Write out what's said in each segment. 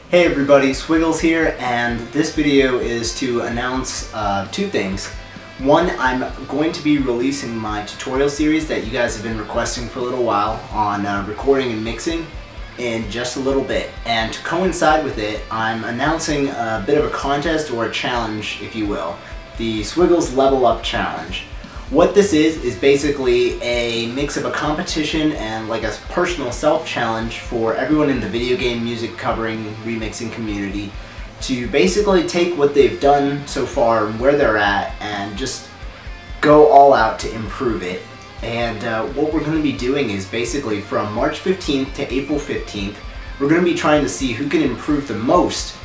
Hey everybody, Swiggles here, and this video is to announce two things. One, I'm going to be releasing my tutorial series that you guys have been requesting for a little while on recording and mixing in just a little bit. And to coincide with it, I'm announcing a bit of a contest or a challenge, if you will, the Swiggles Level Up Challenge. What this is basically a mix of a competition and like a personal self-challenge for everyone in the video game music covering remixing community to basically take what they've done so far and where they're at and just go all out to improve it. And what we're going to be doing is basically from March 15th to April 15th, we're going to be trying to see who can improve the most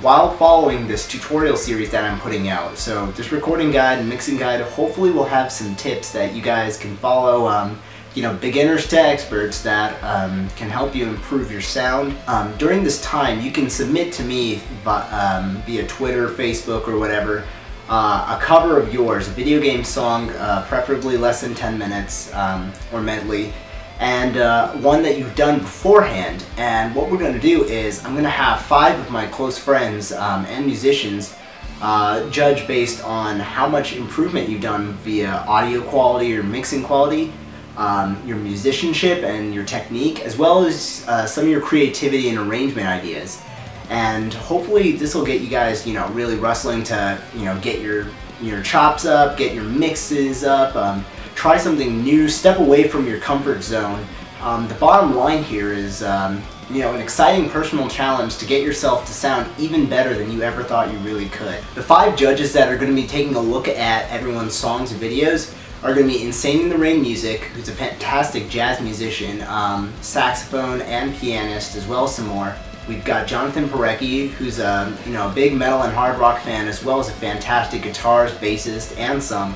while following this tutorial series that I'm putting out. So this recording guide and mixing guide hopefully will have some tips that you guys can follow, you know, beginners to experts that can help you improve your sound. During this time, you can submit to me via Twitter, Facebook, or whatever, a cover of yours, a video game song, preferably less than 10 minutes, or medley, and one that you've done beforehand. And what we're going to do is I'm going to have 5 of my close friends and musicians judge based on how much improvement you've done via audio quality or mixing quality, your musicianship and your technique, as well as some of your creativity and arrangement ideas. And hopefully this will get you guys, you know, really rustling to, you know, get your chops up, get your mixes up, try something new, step away from your comfort zone. The bottom line here is, you know, an exciting personal challenge to get yourself to sound even better than you ever thought you really could. The 5 judges that are going to be taking a look at everyone's songs and videos are going to be Insane in the Rain Music, who's a fantastic jazz musician, saxophone and pianist, as well as some more. We've got Jonathan Parecki, who's a, you know, a big metal and hard rock fan, as well as a fantastic guitarist, bassist, and some.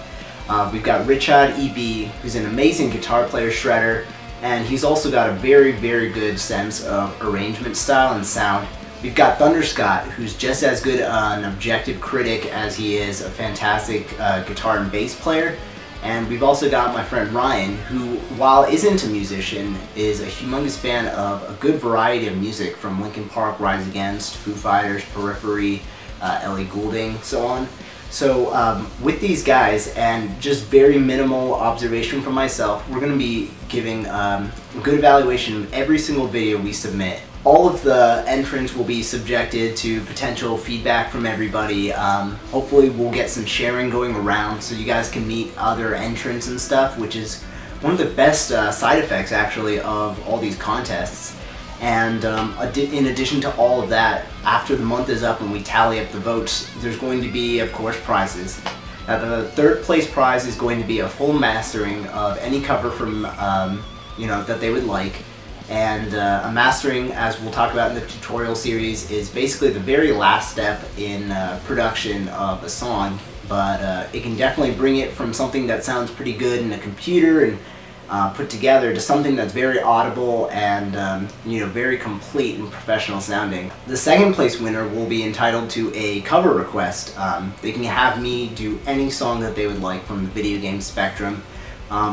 We've got Richard E.B., who's an amazing guitar player, shredder, and he's also got a very, very good sense of arrangement style and sound. We've got Thunder Scott, who's just as good an objective critic as he is a fantastic guitar and bass player. And we've also got my friend Ryan, who, while isn't a musician, is a humongous fan of a good variety of music from Linkin Park, Rise Against, Foo Fighters, Periphery, Ellie Goulding, so on. So with these guys and just very minimal observation from myself, we're going to be giving a good evaluation of every single video we submit. All of the entrants will be subjected to potential feedback from everybody. Hopefully we'll get some sharing going around so you guys can meet other entrants and stuff, which is one of the best side effects actually of all these contests. And in addition to all of that, after the month is up and we tally up the votes, there's going to be, of course, prizes. Now, the 3rd place prize is going to be a full mastering of any cover from, you know, that they would like. And a mastering, as we'll talk about in the tutorial series, is basically the very last step in production of a song, but it can definitely bring it from something that sounds pretty good in a computer and put together to something that's very audible and you know, very complete and professional sounding. The 2nd place winner will be entitled to a cover request. They can have me do any song that they would like from the video game spectrum,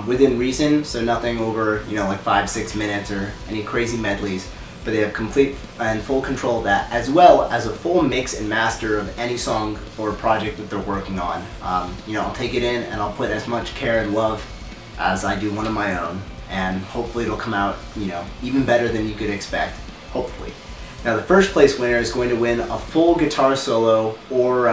within reason, so nothing over, you know, like 5-6 minutes or any crazy medleys, but they have complete and full control of that, as well as a full mix and master of any song or project that they're working on. You know, I'll take it in and I'll put as much care and love as I do one of my own, and hopefully it'll come out, you know, even better than you could expect, hopefully. Now the 1st place winner is going to win a full guitar solo or,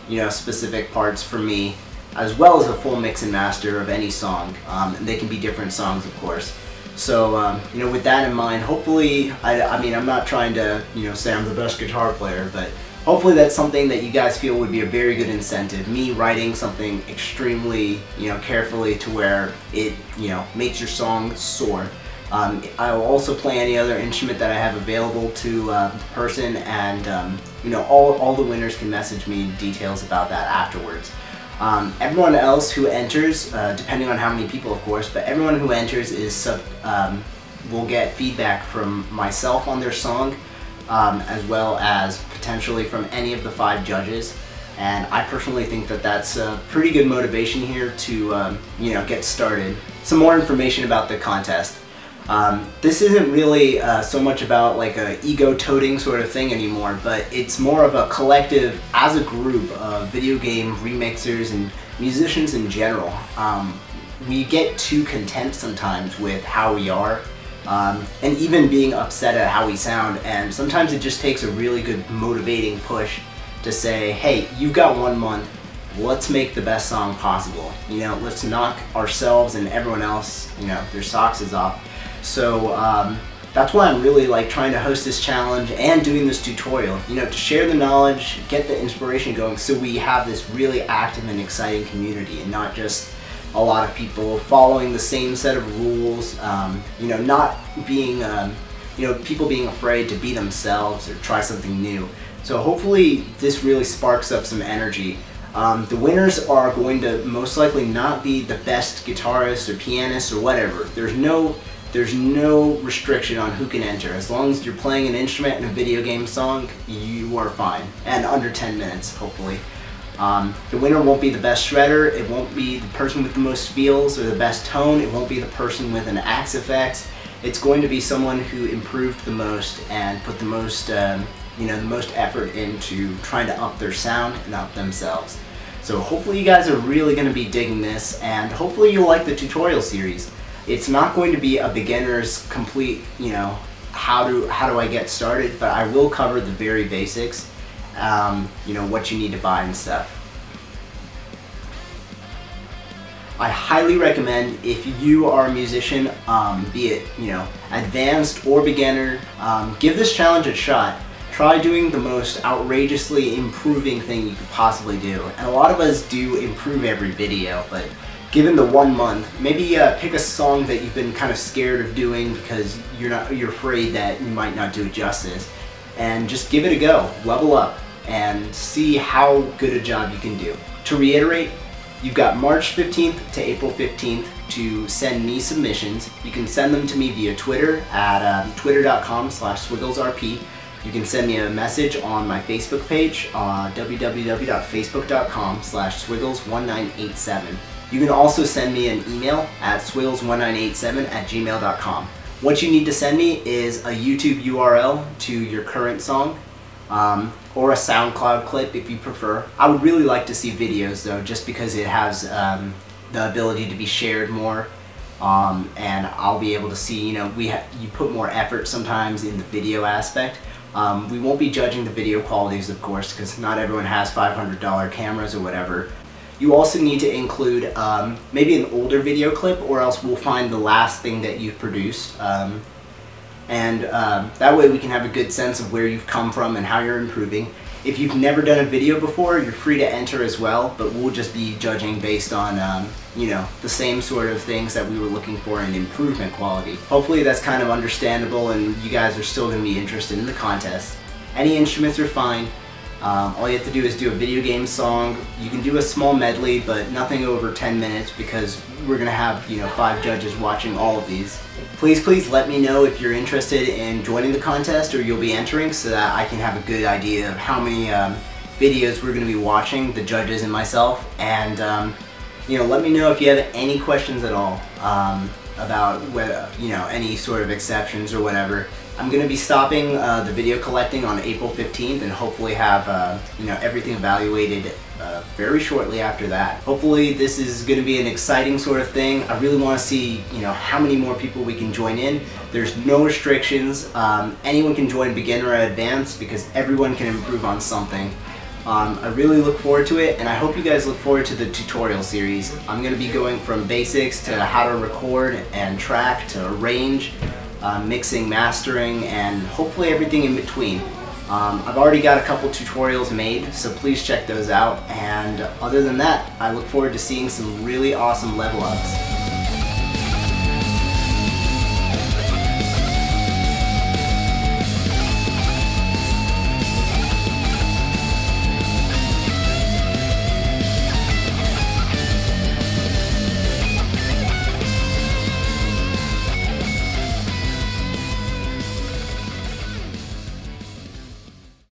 you know, specific parts from me, as well as a full mix and master of any song, and they can be different songs, of course. So, you know, with that in mind, hopefully, I mean, I'm not trying to, you know, say I'm the best guitar player, but hopefully that's something that you guys feel would be a very good incentive. Me writing something extremely, you know, carefully to where it, you know, makes your song soar. I will also play any other instrument that I have available to the person, and, you know, all the winners can message me details about that afterwards. Everyone else who enters, depending on how many people, of course, but everyone who enters is will get feedback from myself on their song, as well as potentially from any of the 5 judges. And I personally think that that's a pretty good motivation here to, you know, get started. Some more information about the contest. This isn't really so much about like a ego-toting sort of thing anymore, but it's more of a collective, as a group of video game remixers and musicians in general. We get too content sometimes with how we are, and even being upset at how we sound, and sometimes it just takes a really good motivating push to say, hey, you got 1 month, let's make the best song possible. You know, let's knock ourselves and everyone else, you know, their socks is off. So that's why I'm really like trying to host this challenge and doing this tutorial, you know, to share the knowledge, get the inspiration going, so we have this really active and exciting community and not just a lot of people following the same set of rules, you know, not being, you know, people being afraid to be themselves or try something new. So hopefully this really sparks up some energy. The winners are going to most likely not be the best guitarists or pianists or whatever. There's no restriction on who can enter. As long as you're playing an instrument in a video game song, you are fine. And under 10 minutes, hopefully. The winner won't be the best shredder, it won't be the person with the most feels or the best tone, it won't be the person with an axe effects. It's going to be someone who improved the most and put the most, you know, the most effort into trying to up their sound and up themselves. So hopefully you guys are really going to be digging this, and hopefully you'll like the tutorial series. It's not going to be a beginner's complete, you know, how do I get started, but I will cover the very basics, you know, what you need to buy and stuff. I highly recommend, if you are a musician, be it, you know, advanced or beginner, give this challenge a shot. Try doing the most outrageously improving thing you could possibly do. And a lot of us do improve every video, but given the 1 month, maybe pick a song that you've been kind of scared of doing because you're afraid that you might not do it justice, and just give it a go, level up, and see how good a job you can do. To reiterate, you've got March 15th to April 15th to send me submissions. You can send them to me via Twitter at twitter.com/swigglesrp. You can send me a message on my Facebook page on www.facebook.com/swiggles1987. You can also send me an email at swiggles1987@gmail.com. What you need to send me is a YouTube URL to your current song, or a SoundCloud clip if you prefer. I would really like to see videos though, just because it has the ability to be shared more, and I'll be able to see, you know, you put more effort sometimes in the video aspect. We won't be judging the video qualities, of course, because not everyone has $500 cameras or whatever. You also need to include maybe an older video clip, or else we'll find the last thing that you've produced. That way we can have a good sense of where you've come from and how you're improving. If you've never done a video before, you're free to enter as well, but we'll just be judging based on, you know, the same sort of things that we were looking for in improvement quality. Hopefully that's kind of understandable and you guys are still going to be interested in the contest. Any instruments are fine. All you have to do is do a video game song. You can do a small medley, but nothing over 10 minutes because we're going to have, you know, 5 judges watching all of these. Please let me know if you're interested in joining the contest or you'll be entering, so that I can have a good idea of how many videos we're going to be watching, the judges and myself. And you know, let me know if you have any questions at all about whether, you know, any sort of exceptions or whatever. I'm going to be stopping the video collecting on April 15th and hopefully have you know, everything evaluated very shortly after that. Hopefully this is going to be an exciting sort of thing. I really want to see, you know, how many more people we can join in. There's no restrictions. Anyone can join beginner or advanced because everyone can improve on something. I really look forward to it, and I hope you guys look forward to the tutorial series. I'm going to be going from basics to how to record and track to arrange, mixing, mastering, and hopefully everything in between. I've already got a couple tutorials made, so please check those out. And other than that, I look forward to seeing some really awesome level ups.